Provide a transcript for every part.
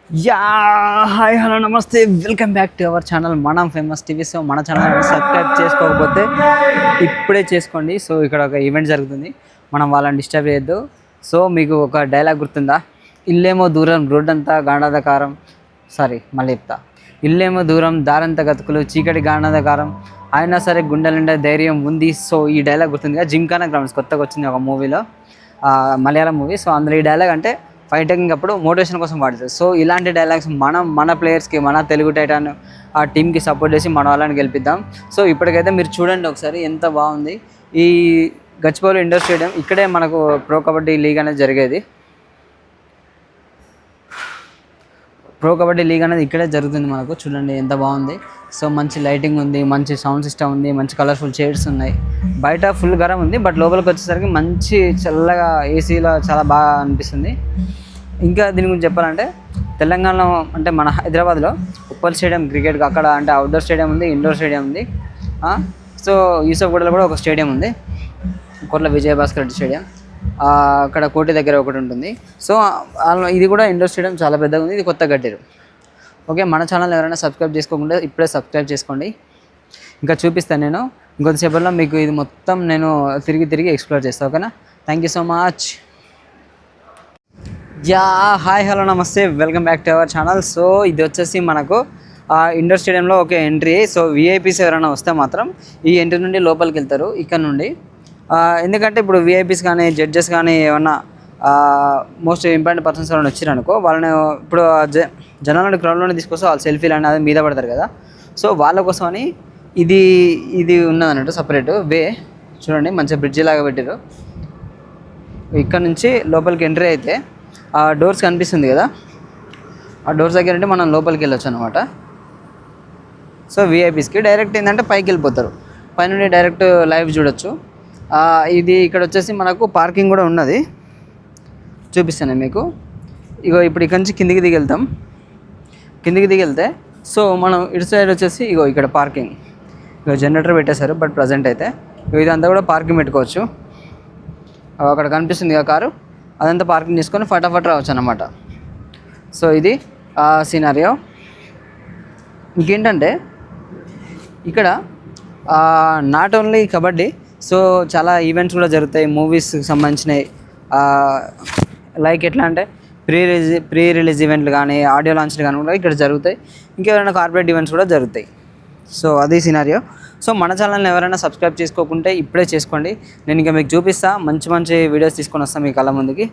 Hi hello నమస్తే, welcome back to our channel మనం famous TV. So మన channel subscribe చేసుకోకపోతే ఇప్పుడే చేసుకోండి. సో ఇక్కడ ఒక ఈవెంట్ జరుగుతుంది, మనం వాళ్ళని డిస్టర్బ్ చేయొద్దు. సో మీకు ఒక డైలాగ్ గుర్తుందా? ఇల్లేమో దూరం రోడ్డంతా గాఢాధకారం, మళ్ళీ చెప్తా. ఇల్లేమో దూరం దారంత గతుకులు, చీకటి గాఢాధకారం, అయినా సరే గుండెలుండే ధైర్యం ఉంది. సో ఈ డైలాగ్ గుర్తుందిగా, జిమ్ఖానా గ్రౌండ్స్ కొత్తగా వచ్చింది ఒక మూవీలో, మలయాళం మూవీ. సో అందులో ఈ డైలాగ్ అంటే ఫైటింగ్ అప్పుడు మోటివేషన్ కోసం వాడుతుంది. సో ఇలాంటి డైలాగ్స్ మన ప్లేయర్స్కి, మన తెలుగు టైటాన్ ఆ టీంకి సపోర్ట్ చేసి మన వాళ్ళని గెలిపిద్దాం. సో ఇప్పటికైతే మీరు చూడండి ఒకసారి ఎంత బాగుంది ఈ గచ్చిబౌలి ఇండోర్ స్టేడియం. ఇక్కడే మనకు ప్రో కబడ్డీ లీగ్ అనేది జరిగేది. ప్రో కబడ్డీ లీగ్ అనేది ఇక్కడే జరుగుతుంది మనకు. చూడండి ఎంత బాగుంది. సో మంచి లైటింగ్ ఉంది, మంచి సౌండ్ సిస్టమ్ ఉంది, మంచి కలర్ఫుల్ చైర్స్ ఉన్నాయి. బయట ఫుల్ గరం ఉంది, బట్ లోపలికి వచ్చేసరికి మంచి చల్లగా ఏసీలో చాలా బాగా అనిపిస్తుంది. ఇంకా దీని గురించి చెప్పాలంటే తెలంగాణలో అంటే మన హైదరాబాద్లో ఉప్పల్ స్టేడియం క్రికెట్కి అక్కడ అంటే అవుట్డోర్ స్టేడియం ఉంది, ఇండోర్ స్టేడియం ఉంది. సో యూసఫ్గూడలో కూడా ఒక స్టేడియం ఉంది, కోట్ల విజయభాస్కర్ రెడ్డి స్టేడియం. అక్కడ కోటి దగ్గర ఒకటి ఉంటుంది. సో ఇది కూడా ఇండోర్ స్టేడియం చాలా పెద్దగా ఉంది, ఇది కొత్త కట్టారు. ఓకే, మన ఛానల్ ఎవరైనా సబ్స్క్రైబ్ చేసుకోకుండా ఇప్పుడే సబ్స్క్రైబ్ చేసుకోండి. ఇంకా చూపిస్తాను నేను ఇంకొద్దిసేపట్లో మీకు. ఇది మొత్తం నేను తిరిగి ఎక్స్ప్లోర్ చేస్తాను. ఓకేనా? Thank you so much. Hi hello నమస్తే, welcome back to our channel. So ఇది వచ్చేసి మనకు ఇండోర్ స్టేడియంలో ఒక ఎంట్రీ. సో విఐపీస్ ఎవరైనా వస్తే మాత్రం ఈ ఎంట్రీ నుండి లోపలికి వెళ్తారు ఇక్కడ నుండి. ఎందుకంటే ఇప్పుడు విఐపీస్ కానీ జడ్జెస్ కానీ ఏమన్నా మోస్ట్ ఇంపార్టెంట్ పర్సన్స్ ఎవరైనా వచ్చారనుకో, వాళ్ళని ఇప్పుడు జనాలను క్రౌడ్లోనే తీసుకొస్తే వాళ్ళు సెల్ఫీలు అనేది మీద పడతారు కదా. సో వాళ్ళ కోసమని ఇది ఉన్నదన్నట్టు సపరేట్ వే. చూడండి మంచిగా బ్రిడ్జి లాగా పెట్టారు. ఇక్కడ నుంచి లోపలికి ఎంట్రీ అయితే ఆ డోర్స్ కనిపిస్తుంది కదా, ఆ డోర్స్ దగ్గర అంటే మనం లోపలికి వెళ్ళొచ్చు అనమాట. సో విఐపీస్కి డైరెక్ట్ ఏంటంటే పైకి వెళ్ళిపోతారు, పైనుండి డైరెక్ట్ లైవ్ చూడొచ్చు. ఇది ఇక్కడ వచ్చేసి మనకు పార్కింగ్ కూడా ఉన్నది, చూపిస్తాను మీకు. ఇప్పుడు ఇక్కడ నుంచి కిందికి దిగెళ్తే సో మనం ఇటు సైడ్ వచ్చేసి ఇక్కడ పార్కింగ్. జనరేటర్ పెట్టేశారు, బట్ ప్రజెంట్ అయితే ఇదంతా కూడా పార్కింగ్ పెట్టుకోవచ్చు. అక్కడ కనిపిస్తుంది కదా కారు, అదంతా పార్కింగ్ చేసుకొని ఫటాఫట్ రావచ్చు అన్నమాట. సో ఇది సినారియో. ఇంకేంటంటే ఇక్కడ నాట్ ఓన్లీ కబడ్డీ, సో చాలా ఈవెంట్స్ కూడా జరుగుతాయి మూవీస్కి సంబంధించినవి. లైక్ ఎట్లా అంటే ప్రీ రిలీజ్ ఈవెంట్లు కానీ, ఆడియో లాంచ్లు కానీ కూడా ఇక్కడ జరుగుతాయి. ఇంకెవరైనా కార్పొరేట్ ఈవెంట్స్ కూడా జరుగుతాయి. సో అది సినారియో. సో మన ఛానల్ని ఎవరైనా సబ్స్క్రైబ్ చేసుకోకుంటే ఇప్పుడే చేసుకోండి. నేను ఇంకా మీకు చూపిస్తాను, మంచి వీడియోస్ తీసుకొని వస్తాను మీ కళ్ళ ముందుకి.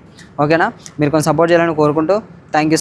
ఓకేనా? మీరు కొంచెం సపోర్ట్ చేయాలని కోరుకుంటూ థ్యాంక్ యూ.